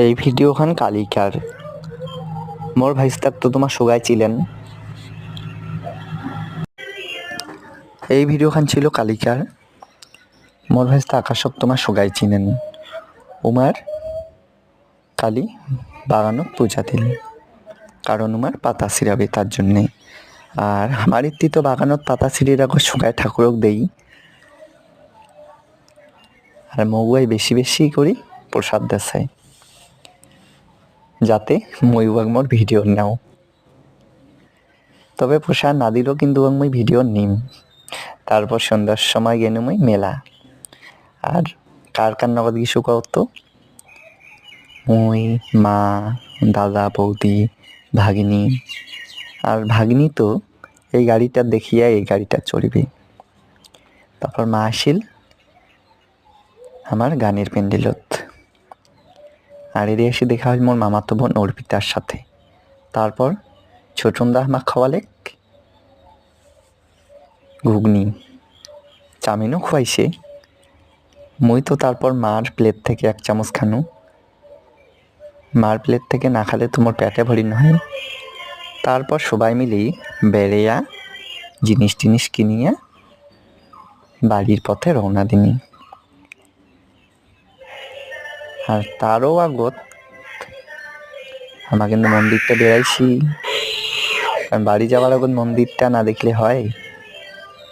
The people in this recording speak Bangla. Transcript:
এই ভিডিওখান কালিকার মোর ভাইস্তাক তো তোমার সোগাই ছিলেন। এই ভিডিওখান ছিল কালিকার মোর ভাইস্তা আকাশক তোমার সোগাই চিনেন। উমার কালি বাগানত পূজা দিল, কারণ উমার পাতা ছিঁড়াবে তার জন্যে। আর আমার ইতি তো বাগানত পাতা ছিঁড়িয়ে রাখো সোগাই ঠাকুরক দেই। আর মগুয়াই বেশি বেশি করি প্রসাদ দেখাই, যাতে ময়ূবাগ মোর ভিডিও নাও। তবে প্রসাদ না দিলেও কিন্তু মই ভিডিও নিম। তারপর সন্ধ্যার সময় গেনু মই মেলা। আর কার কার নগদ কিছু কত, মই, মা, দাদা, বৌদি, ভাগিনী। আর ভাগিনী তো এই গাড়িটা দেখিয়া এই গাড়িটা চড়বে। তারপর মা আসিল আমার গানের প্যান্ডেলত। আর এদিকে এসে দেখা হয় মোর মামাতো বোন অর্পিতার সাথে। তারপর ছোটনদা মা খাওয়ালে ঘুগনি, চাউমিনও খুয়াইছে। মই তো তারপর মার প্লেট থেকে এক চামচ খানু। মার প্লেট থেকে না খালে তোমার পেটে ভরি নয়। তারপর সবাই মিলি বেড়েয়া জিনিস টিনিস কিনিয়া বাড়ির পথে রওনা দিনি। আর তারও আগত আমার কিন্তু মন্দিরটা বেড়াইছি, কারণ বাড়ি যাওয়ার আগত মন্দিরটা না দেখলে হয়।